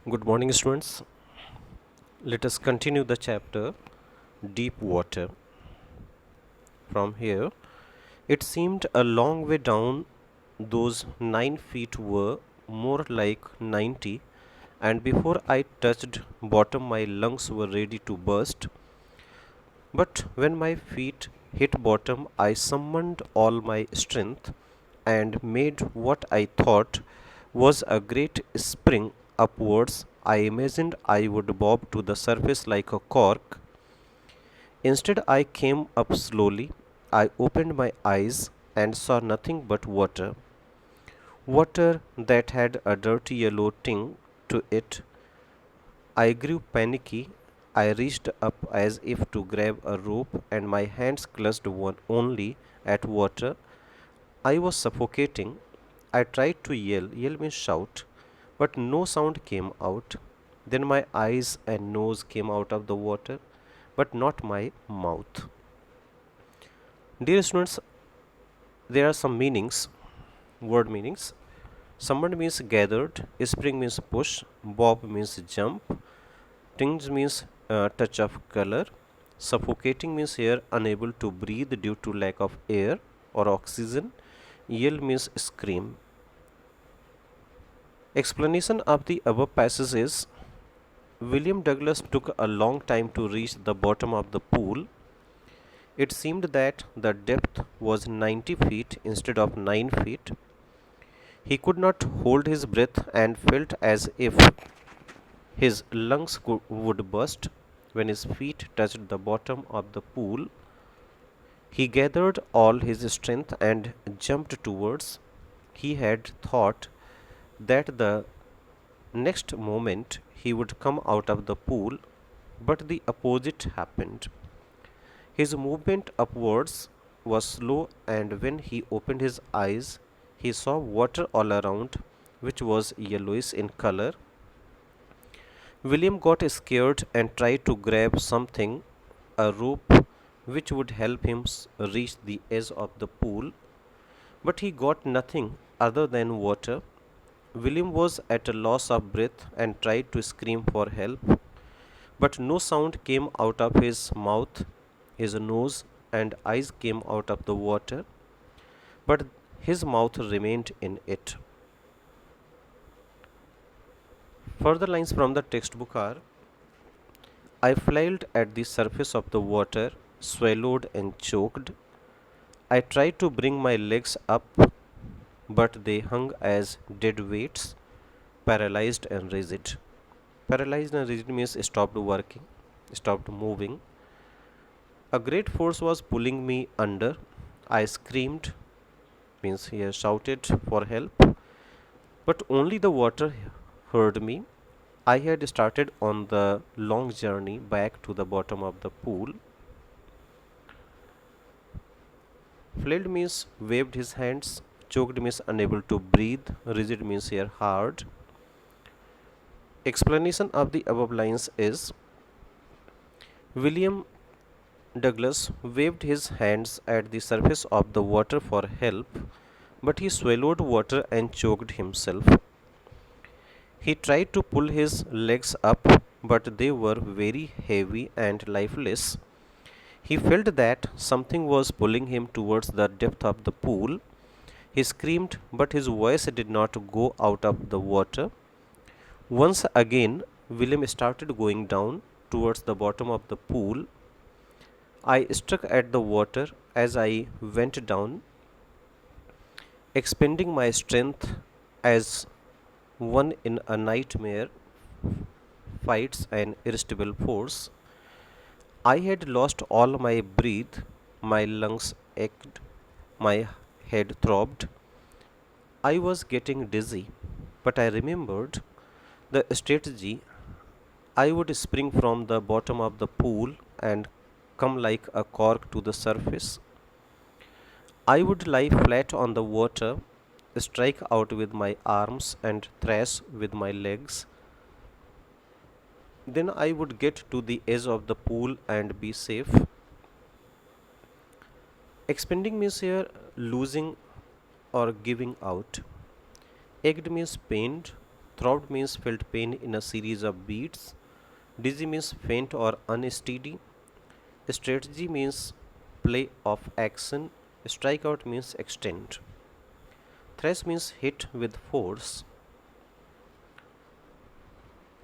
Good morning, students. Let us continue the chapter Deep Water. From here, it seemed a long way down. Those 9 feet were more like 90, and before I touched bottom, my lungs were ready to burst. But when my feet hit bottom, I summoned all my strength and made what I thought was a great spring upwards. I imagined I would bob to the surface like a cork. Instead, I came up slowly. I opened my eyes and saw nothing but water. Water that had a dirty yellow tinge to it. I grew panicky. I reached up as if to grab a rope, and my hands clutched one only at water. I was suffocating. I tried to yell means shout, but no sound came out. Then my eyes and nose came out of the water, but not my mouth. Dear students, there are some meanings, word meanings. Summoned means gathered, spring means push, bob means jump, tinge means touch of color, suffocating means here unable to breathe due to lack of air or oxygen, yell means scream. Explanation of the above passage is William Douglas took a long time to reach the bottom of the pool. It seemed that the depth was 90 feet instead of 9 feet. He could not hold his breath and felt as if his lungs would burst when his feet touched the bottom of the pool. He gathered all his strength and jumped towards. He had thought that the next moment he would come out of the pool, but the opposite happened. His movement upwards was slow, and when he opened his eyes, he saw water all around, which was yellowish in color. William got scared and tried to grab something, a rope which would help him reach the edge of the pool, but he got nothing other than water. William was at a loss of breath and tried to scream for help, but no sound came out of his mouth. His nose and eyes came out of the water, but his mouth remained in it. Further lines from the textbook are I flailed at the surface of the water, swallowed and choked. I tried to bring my legs up, but they hung as dead weights, paralyzed and rigid. Paralyzed and rigid means stopped working, stopped moving. A great force was pulling me under. I screamed, means he has shouted for help, but only the water heard me. I had started on the long journey back to the bottom of the pool. Flailed means waved his hands, choked means unable to breathe, rigid means here hard. Explanation of the above lines is William Douglas waved his hands at the surface of the water for help, but he swallowed water and choked himself. He tried to pull his legs up, but they were very heavy and lifeless. He felt that something was pulling him towards the depth of the pool. He screamed, but his voice did not go out of the water. Once again, William started going down towards the bottom of the pool. I struck at the water as I went down, expending my strength as one in a nightmare fights an irresistible force. I had lost all my breath, my lungs ached, my head throbbed. I was getting dizzy, but I remembered the strategy. I would spring from the bottom of the pool and come like a cork to the surface. I would lie flat on the water, strike out with my arms, and thrash with my legs. Then I would get to the edge of the pool and be safe. Expending means here losing or giving out. Egged means pained, Throbbed means felt pain in a series of beats. Dizzy means faint or unsteady. Strategy means play of action. Strikeout means extend. Thrash means hit with force.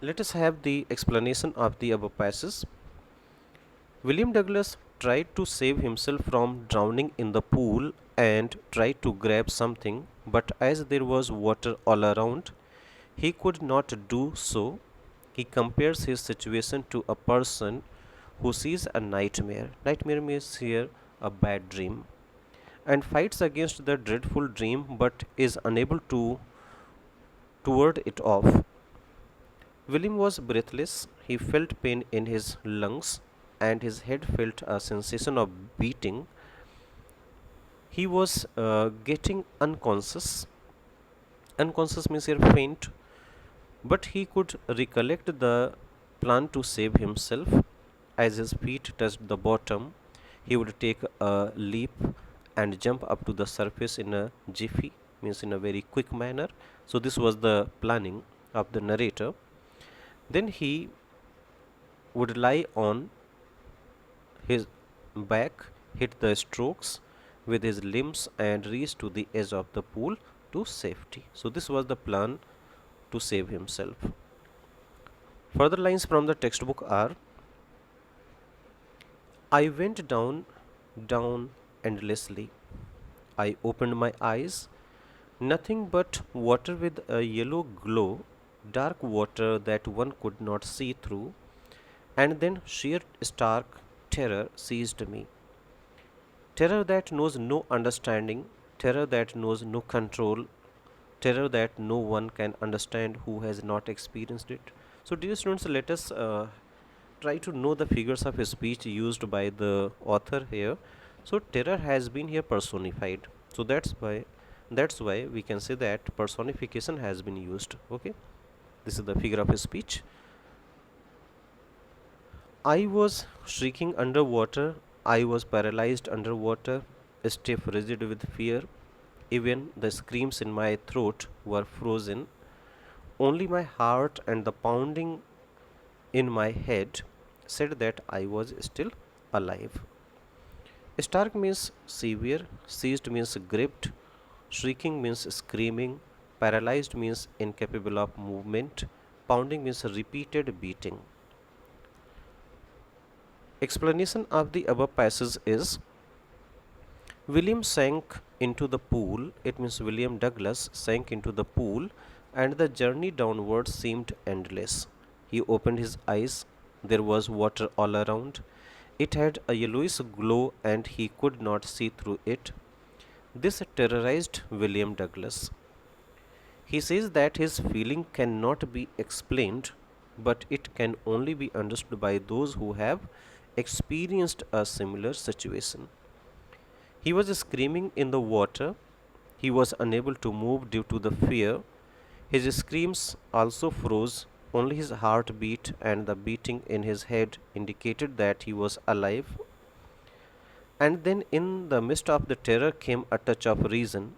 Let us have the explanation of the above passages. William Douglas tried to save himself from drowning in the pool and tried to grab something, but as there was water all around, he could not do so. He compares his situation to a person who sees a nightmare. Nightmare means here a bad dream, and fights against the dreadful dream but is unable to ward it off. William was breathless. He felt pain in his lungs and his head felt a sensation of beating. He was getting unconscious. Unconscious means here faint, but he could recollect the plan to save himself. As his feet touched the bottom, he would take a leap and jump up to the surface in a jiffy, means in a very quick manner. So, this was the planning of the narrator. Then he would lie on his back, hit the strokes with his limbs, and reach to the edge of the pool to safety. So, this was the plan to save himself. Further lines from the textbook are: I went down, down endlessly. I opened my eyes, nothing but water with a yellow glow, dark water that one could not see through, and then sheer stark terror seized me. Terror that knows no understanding, terror that knows no control, terror that no one can understand who has not experienced it. So, dear students, let us try to know the figures of speech used by the author here. So, terror has been here personified. So, that's why we can say that personification has been used. Okay, this is the figure of speech. I was shrieking underwater. I was paralyzed underwater, stiff, rigid with fear. Even the screams in my throat were frozen. Only my heart and the pounding in my head said that I was still alive. Stark means severe, seized means gripped, shrieking means screaming, paralyzed means incapable of movement, pounding means repeated beating. Explanation of the above passage is: William sank into the pool, it means William Douglas sank into the pool, and the journey downward seemed endless. He opened his eyes, there was water all around. It had a yellowish glow, and he could not see through it. This terrorized William Douglas. He says that his feeling cannot be explained, but it can only be understood by those who have experienced a similar situation. He was screaming in the water. He was unable to move due to the fear. His screams also froze. Only his heart beat, and the beating in his head indicated that he was alive. And then, in the midst of the terror, came a touch of reason.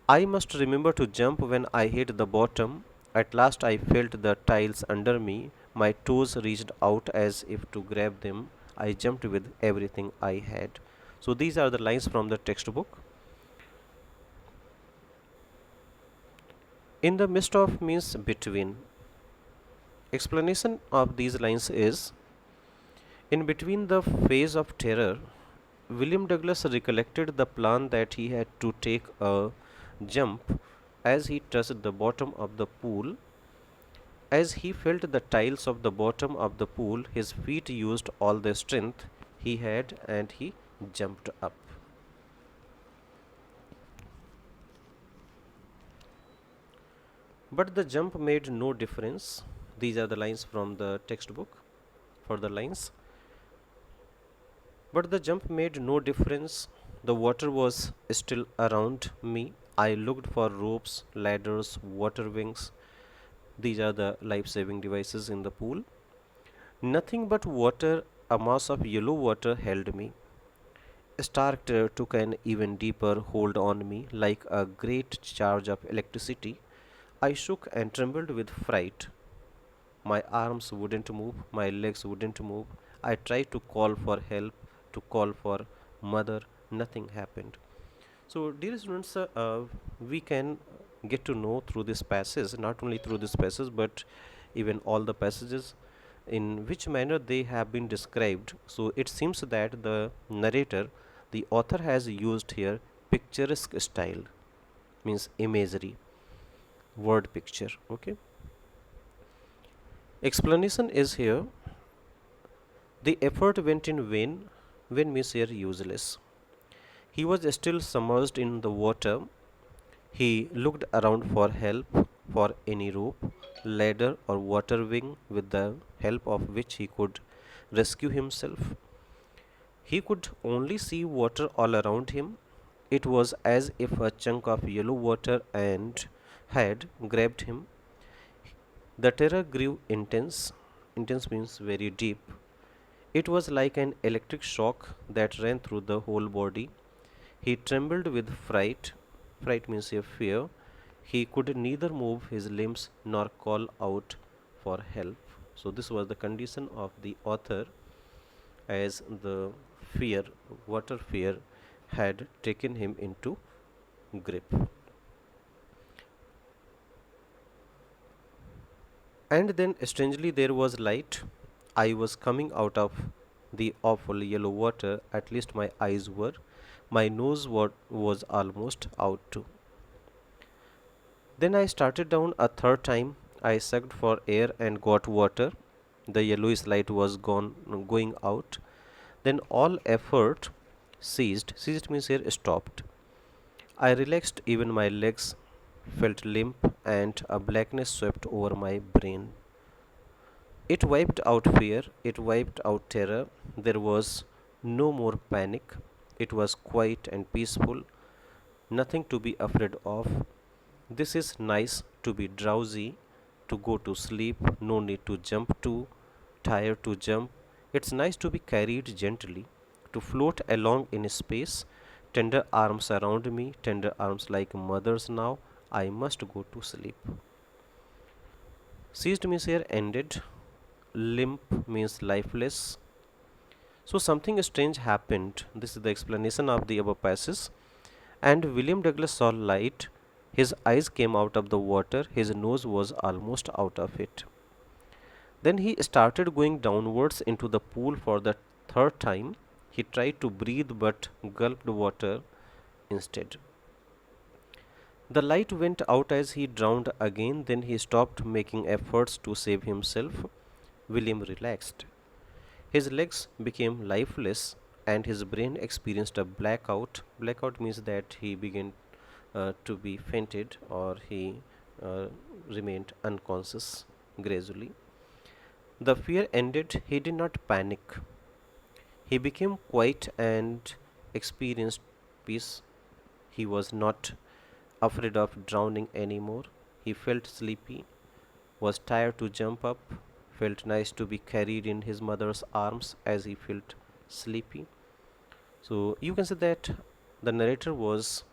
I must remember to jump when I hit the bottom. At last, I felt the tiles under me. My toes reached out as if to grab them. I jumped with everything I had. So, these are the lines from the textbook. In the midst of means between. Explanation of these lines is: in between the phase of terror, William Douglas recollected the plan that he had to take a jump as he touched the bottom of the pool. As he felt the tiles of the bottom of the pool, his feet used all the strength he had and he jumped up. But the jump made no difference. These are the lines from the textbook for the lines. But the jump made no difference. The water was still around me. I looked for ropes, ladders, water wings. These are the life saving devices in the pool. Nothing but water, a mass of yellow water held me. Stark terror took an even deeper hold on me, like a great charge of electricity. I shook and trembled with fright. My arms wouldn't move, my legs wouldn't move. I tried to call for help, to call for mother. Nothing happened. So, dear students, we can get to know through this passage, not only through this passage, but even all the passages, in which manner they have been described. So, it seems that the narrator, the author, has used here picturesque style, means imagery, word picture. Okay. Explanation is here. The effort went in vain. When means here useless. He was still submerged in the water. He looked around for help, for any rope, ladder, or water wing with the help of which he could rescue himself. He could only see water all around him. It was as if a chunk of yellow water and had grabbed him. The terror grew intense. Intense means very deep. It was like an electric shock that ran through the whole body. He trembled with fright. Fright means a fear. He could neither move his limbs nor call out for help. So, this was the condition of the author as the fear, water fear, had taken him into grip. And then, strangely, there was light. I was coming out of the awful yellow water, at least my eyes were. My nose was almost out too. Then I started down a third time. I sucked for air and got water. The yellowish light was going out. Then all effort ceased. Ceased means here stopped. I relaxed, even my legs felt limp, and a blackness swept over my brain. It wiped out fear, it wiped out terror. There was no more panic. It was quiet and peaceful, nothing to be afraid of. This is nice to be drowsy, to go to sleep, no need to jump too tired to jump. It's nice to be carried gently, to float along in space, tender arms around me, tender arms like mother's now. I must go to sleep. Seized means here ended, limp means lifeless. So something strange happened. This is the explanation of the above passage. And William Douglas saw light. His eyes came out of the water. His nose was almost out of it. Then he started going downwards into the pool for the third time. He tried to breathe but gulped water instead. The light went out as he drowned again. Then he stopped making efforts to save himself. William relaxed. His legs became lifeless and his brain experienced a blackout. Blackout means that he began to be fainted, or he uh, remained unconscious gradually. The fear ended. He did not panic. He became quiet and experienced peace. He was not afraid of drowning anymore. He felt sleepy, was tired to jump up, felt nice to be carried in his mother's arms as he felt sleepy. So you can say that the narrator was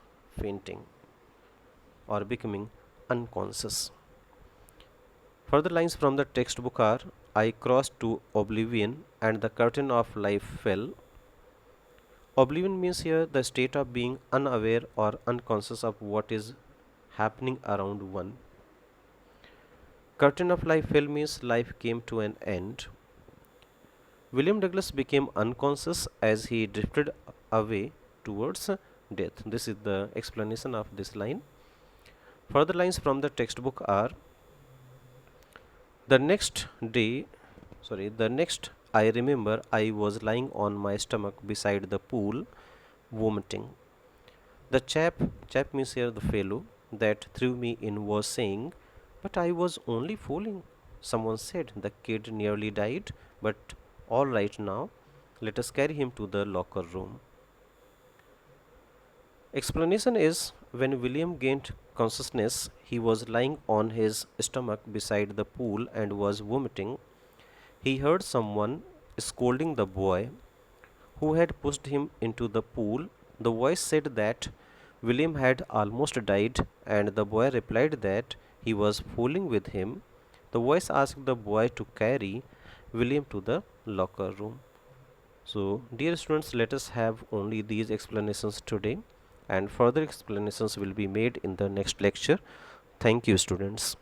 fainting or becoming unconscious. Further lines from the textbook are: I crossed to oblivion and the curtain of life fell. Oblivion means here the state of being unaware or unconscious of what is happening around one. Curtain of life fell means life came to an end. William Douglas became unconscious as he drifted away towards death. This is the explanation of this line. Further lines from the textbook are: the next day, the next I remember I was lying on my stomach beside the pool, vomiting. The chap means here the fellow that threw me in was saying, but I was only fooling. Someone said the kid nearly died, but all right now. Let us carry him to the locker room. Explanation is: when William gained consciousness, he was lying on his stomach beside the pool and was vomiting. He heard someone scolding the boy who had pushed him into the pool. The voice said that William had almost died, and the boy replied that he was fooling with him. The voice asked the boy to carry William to the locker room. So, dear students, let us have only these explanations today, and further explanations will be made in the next lecture. Thank you, students.